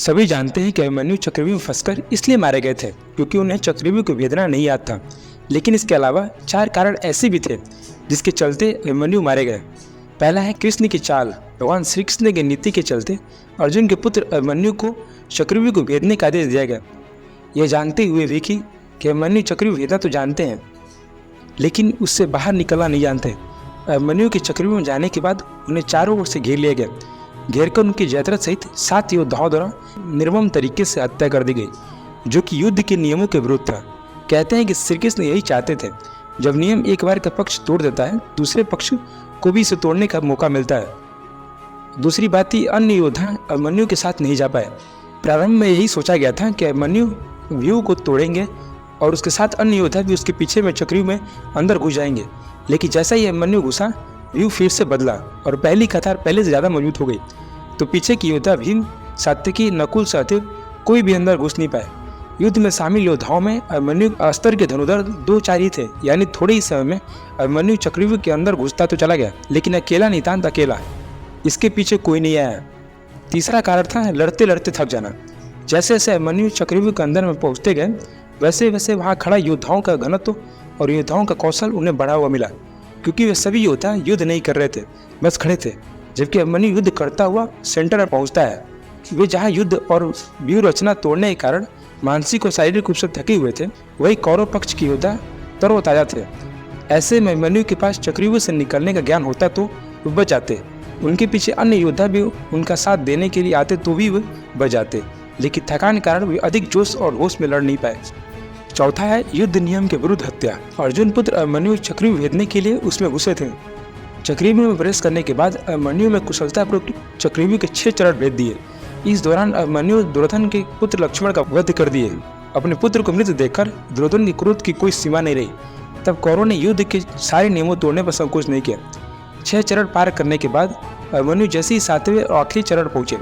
सभी जानते हैं कि अभिमन्यु चक्रव्यूह में फंसकर इसलिए मारे गए थे क्योंकि उन्हें चक्रव्यूह को भेदना नहीं याद था। लेकिन इसके अलावा 4 कारण ऐसे भी थे जिसके चलते अभिमन्यु मारे गए। पहला है कृष्ण की चाल। भगवान श्री कृष्ण की नीति के चलते अर्जुन के पुत्र अभिमन्यु को चक्रव्यूह को भेदने का आदेश दिया गया। यह जानते हुए भी कि अभिमन्यु चक्रव्यूह भेदा तो जानते हैं, लेकिन उससे बाहर निकलना नहीं जानते। अभिमन्यु के चक्रव्यूह में जाने के बाद उन्हें चारों ओर से घेर लिया गया। घेर कर उनकी जयद्रथ सहित 7 योद्धाओं द्वारा निर्मम तरीके से हत्या कर दी गई, जो कि युद्ध के नियमों के विरुद्ध था। कहते हैं कि श्री कृष्ण यही चाहते थे, जब नियम एक बार का पक्ष तोड़ देता है दूसरे पक्ष को भी इसे तोड़ने का मौका मिलता है। दूसरी बात ही अन्य योद्धा अभिमन्यु के साथ नहीं जा पाए। प्रारंभ में यही सोचा गया था कि अभिमन्यु व्यूह को तोड़ेंगे और उसके साथ अन्य योद्धा भी उसके पीछे में चक्रव्यूह में अंदर घुस जाएंगे, लेकिन जैसा ही अभिमन्यु घुसा व्यू फिर से बदला और पहली कतार पहले से ज़्यादा मजबूत हो गई। तो पीछे की योद्धा भीम, सात्यकी, नकुल, सहदेव कोई भी अंदर घुस नहीं पाए। युद्ध में शामिल योद्धाओं में अभिमन्यु अस्त्र के धनुर्धर 2-4 ही थे, यानी थोड़े ही समय में अभिमन्यु चक्रव्यूह के अंदर घुसता तो चला गया, लेकिन अकेला नितांत अकेला, इसके पीछे कोई नहीं आया। तीसरा कारण था लड़ते लड़ते थक जाना। जैसे जैसे अभिमन्यु चक्रव्यूह के अंदर में पहुँचते गए वैसे वैसे वहाँ खड़ा योद्धाओं का घनत्व और योद्धाओं का कौशल उन्हें बढ़ा हुआ मिला, क्योंकि वे सभी योद्धा युद्ध नहीं कर रहे थे, बस खड़े थे। जबकि अभिमन्यु युद्ध करता हुआ सेंटर में पहुंचता है। वे जहां युद्ध और व्यूह रचना तोड़ने के कारण मानसिक और शारीरिक रूप से थके हुए थे, वही कौरव पक्ष के योद्धा तरोताजा थे। ऐसे में अभिमन्यु के पास चक्रव्यूह से निकलने का ज्ञान होता तो वे बच जाते। उनके पीछे अन्य योद्धा भी उनका साथ देने के लिए आते तो भी वे बच जाते, लेकिन थकान के कारण वे अधिक जोश और होश में लड़ नहीं पाए। चौथा है युद्ध नियम के विरुद्ध हत्या। अर्जुन पुत्र अभिमन्यु चक्रव्यूह भेदने के लिए उसमें घुसे थे। चक्रव्यूह में प्रवेश करने के बाद अभिमन्यु में कुशलतापूर्वक चक्रव्यूह के 6 चरण भेद दिए। इस दौरान अभिमन्यु दुर्योधन के पुत्र लक्ष्मण का वध कर दिए। अपने पुत्र को मृत देखकर दुर्योधन के क्रोध की कोई सीमा नहीं रही। तब कौरवों ने युद्ध के सारे नियमों तोड़ने पर संकोच नहीं किया। 6 चरण पार करने के बाद अभिमन्यु जैसे ही 7वें और आखिरी चरण पहुंचे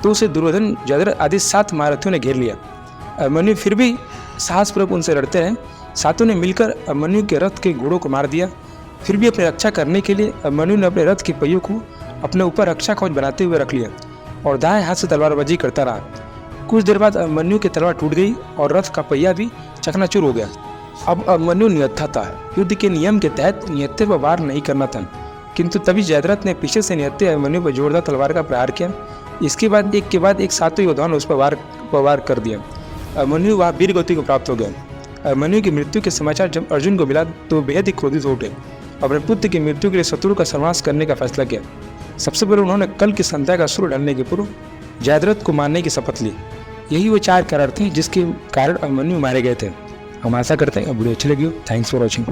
तो उसे दुर्योधन, जयद्रथ आदि 7 महारथियों ने घेर लिया। अभिमन्यु फिर भी साहसपूर्वक उनसे लड़ते रहे। सातों ने मिलकर अभिमन्यु के रथ के घोड़ों को मार दिया। फिर भी अपनी रक्षा करने के लिए अभिमन्यु ने अपने रथ के पहियों को अपने ऊपर रक्षा कवच बनाते हुए रख लिया और दाएं हाथ से तलवारबाजी करता रहा। कुछ देर बाद अभिमन्यु की तलवार टूट गई और रथ का पहिया भी चकनाचूर हो गया। अब अभिमन्यु निहत्था था। युद्ध के नियम के तहत निहत्थे पर वार नहीं करना था, किंतु तभी जयद्रथ ने पीछे से निहत्थे अभिमन्यु पर जोरदार तलवार का प्रहार किया। इसके बाद एक के बाद एक 7 योद्धाओं ने उस पर वार कर दिया। अभिमन्यु वहाँ वीर गति को प्राप्त हो गया। अभिमन्यु की मृत्यु के समाचार जब अर्जुन को मिला तो बेहद ही क्रोधित हो उठे। अपने पुत्र की मृत्यु के लिए शत्रु का सर्वनाश करने का फैसला किया। सबसे पहले उन्होंने कल की संध्या का सूर्य ढलने के पूर्व जयद्रथ को मारने की शपथ ली। यही वो 4 कारण थे जिसके कारण अभिमन्यु मारे गए थे। हम आशा करते हैं वीडियो अच्छी लगी हो। Thanks for watching.